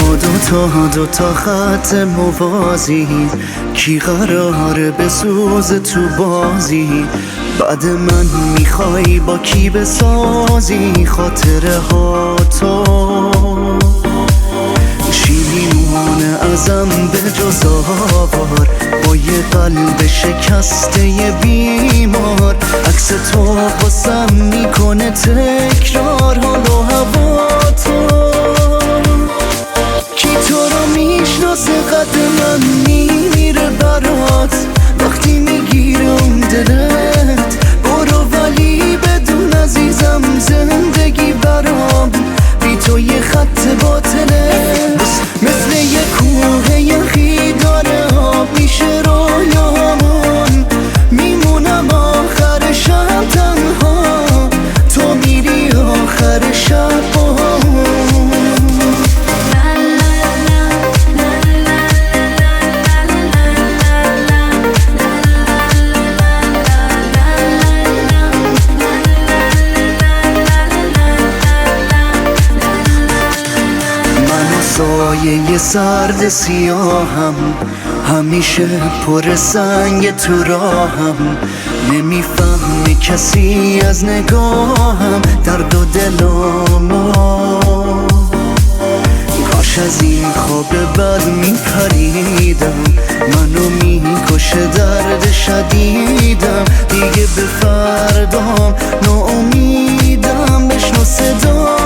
ما دوتا خط موازی، کی قراره بسوزه تو بازی؟ بعد من میخوای با کی بسازی خاطره ها تو؟ شیرینونه ازم به جز آوار، با یه قلب شکسته بیمار. عکس تو باسم میکنه تکرار حال و هوا تو. کی تو رو میشناسه قد من میمیره برات وقتی میگیره اون دلت؟ برو ولی بدون عزیزم زندگی برام بی تو یه خط باطله. مثل یه کوه یخی داره آب میشه رویامون، میمونم آخر شب تنها، تو میری آخر شب سایه سرد سیاهم، همیشه پر سنگ تو راهم. نمیفهمی کسی از نگاهم درد و دلامو. کاش از این خواب بد میپریدم، منو میکشه درد شدیدم. دیگه به فردام ناامیدم، بشنو صدا